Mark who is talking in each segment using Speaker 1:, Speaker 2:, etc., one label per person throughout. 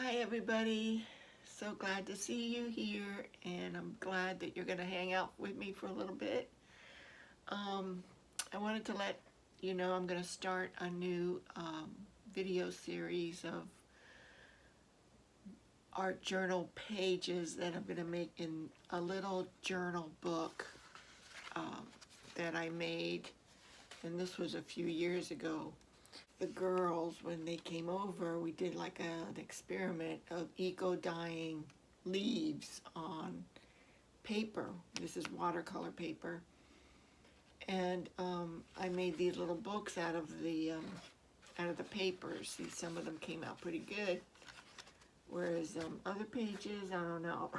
Speaker 1: Hi everybody, so glad to see you here, and I'm glad that you're going to hang out with me for a little bit. I wanted to let you know I'm going to start a new video series of art journal pages that I'm going to make in a little journal book that I made, and this was a few years ago. The girls, when they came over, we did like an experiment of eco-dyeing leaves on paper. This is watercolor paper, and I made these little books out of the papers. See, some of them came out pretty good, whereas other pages, I don't know,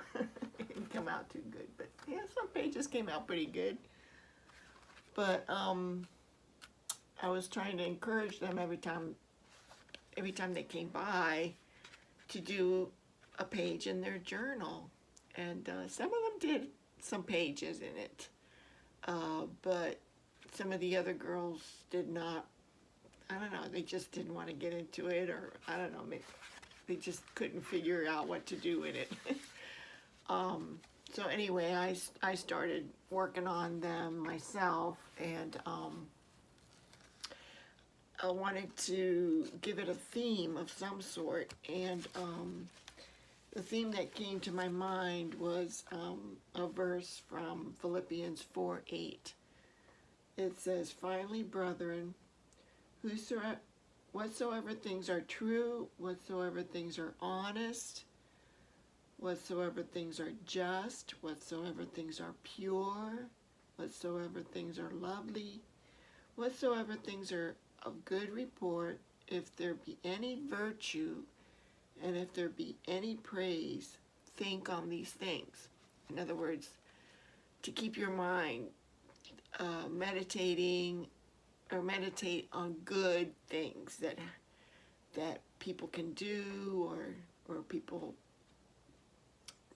Speaker 1: didn't come out too good. But yeah, some pages came out pretty good. But I was trying to encourage them every time they came by to do a page in their journal, and some of them did some pages in it, but some of the other girls did not. I don't know, they just didn't want to get into it, or I don't know, maybe they just couldn't figure out what to do with it. So anyway, I started working on them myself, and I wanted to give it a theme of some sort, and the theme that came to my mind was a verse from Philippians 4:8. It says, "Finally, brethren, whatsoever things are true, whatsoever things are honest, whatsoever things are just, whatsoever things are pure, whatsoever things are lovely, whatsoever things are of good report, if there be any virtue, and if there be any praise, think on these things." In other words, to keep your mind meditating, or meditate on good things that people can do, or people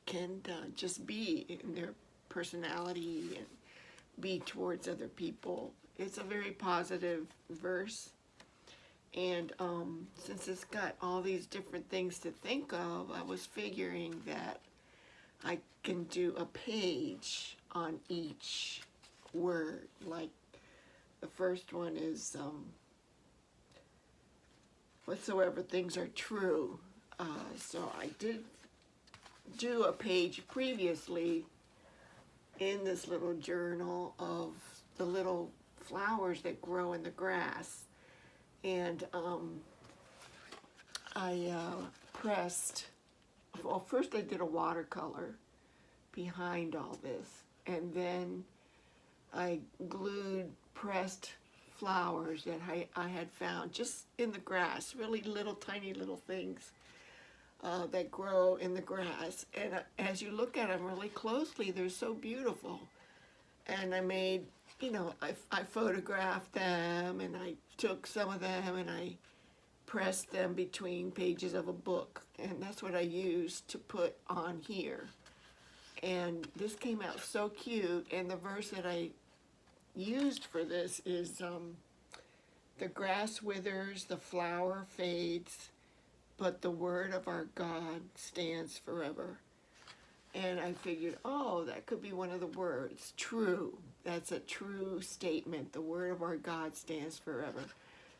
Speaker 1: can just be in their personality and be towards other people. It's a very positive verse, and since it's got all these different things to think of, I was figuring that I can do a page on each word. Like the first one is whatsoever things are true. So I did do a page previously in this little journal of the little flowers that grow in the grass, and I pressed, well, first I did a watercolor behind all this, and then I glued pressed flowers that I had found just in the grass, really little tiny little things that grow in the grass, and as you look at them really closely, they're so beautiful. And I made, you know, I photographed them, and I took some of them and I pressed them between pages of a book, and that's what I used to put on here. And this came out so cute, and the verse that I used for this is the grass withers, the flower fades, but the word of our God stands forever. And I figured, oh, that could be one of the words, true. That's a true statement. The word of our God stands forever.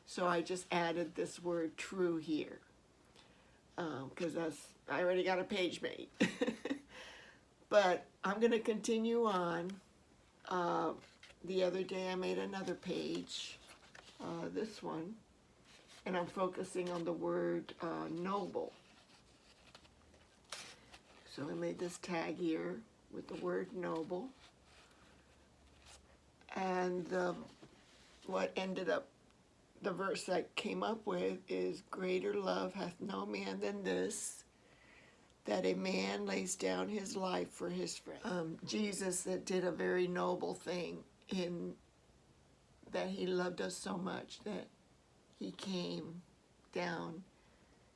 Speaker 1: So I just added this word true here, because I already got a page made. But I'm going to continue on. The other day I made another page, this one, and I'm focusing on the word noble. So I made this tag here with the word noble, and what ended up, the verse I came up with is, "Greater love hath no man than this, that a man lays down his life for his friend." Jesus, that did a very noble thing in that he loved us so much that he came down.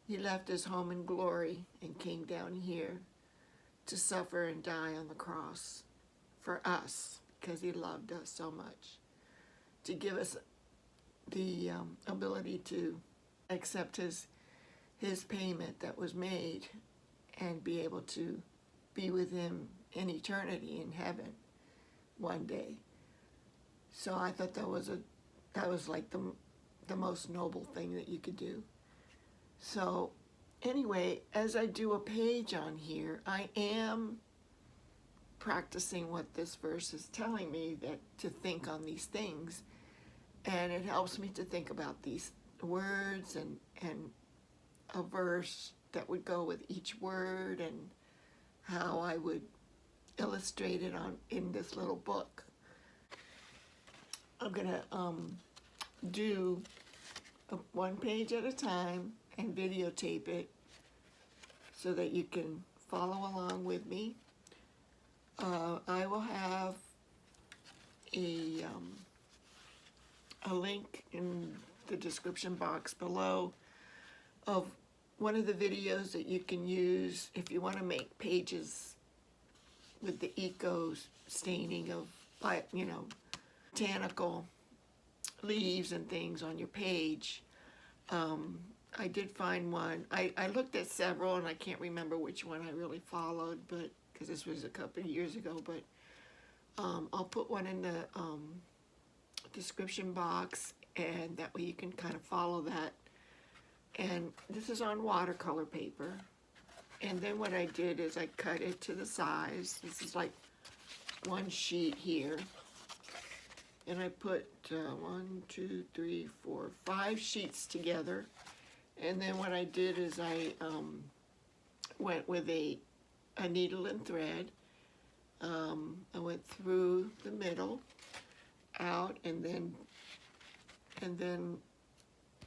Speaker 1: He left his home in glory and came down here to suffer and die on the cross for us, because he loved us so much, to give us the ability to accept his his payment that was made and be able to be with him in eternity in heaven one day. So I thought that was like the most noble thing that you could do. So anyway, as I do a page on here, I am practicing what this verse is telling me, that to think on these things, and it helps me to think about these words and a verse that would go with each word and how I would illustrate it in this little book. I'm gonna do one page at a time and videotape it so that you can follow along with me. I will have a link in the description box below of one of the videos that you can use if you want to make pages with the eco staining of, botanical leaves and things on your page. I did find one. I looked at several and I can't remember which one I really followed, but because this was a couple of years ago, but I'll put one in the description box, and that way you can kind of follow that. And this is on watercolor paper. And then what I did is I cut it to the size. This is like one sheet here. And I put 5 sheets together. And then what I did is I went with a needle and thread. I went through the middle, out, and then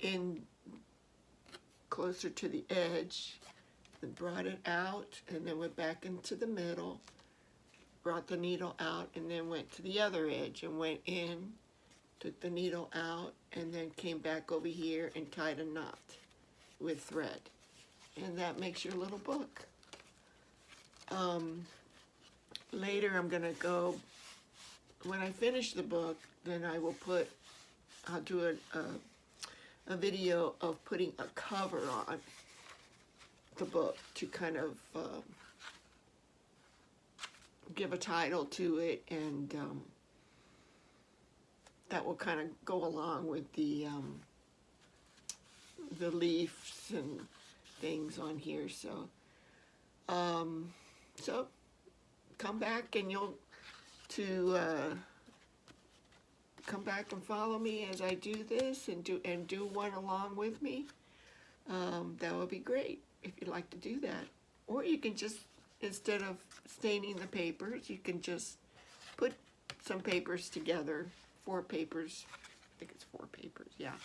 Speaker 1: in closer to the edge, and brought it out, and then went back into the middle, brought the needle out, and then went to the other edge and went in, took the needle out, and then came back over here and tied a knot with thread. And that makes your little book. Later I'm gonna go, when I finish the book, then I'll do a video of putting a cover on the book to kind of give a title to it, and that will kind of go along with the leaves and things on here. So so come back and come back and follow me as I do this, and do one along with me. That would be great if you'd like to do that. Or you can just, instead of staining the papers, you can just put some papers together, 4 papers, I think it's 4 papers, yeah,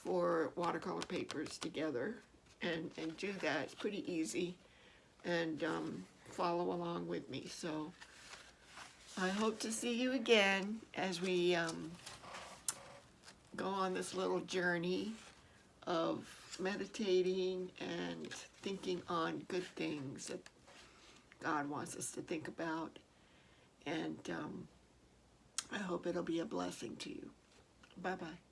Speaker 1: 4 watercolor papers together, and do that. It's pretty easy, and follow along with me. So I hope to see you again as we go on this little journey of meditating and thinking on good things that God wants us to think about. And I hope it'll be a blessing to you. Bye-bye.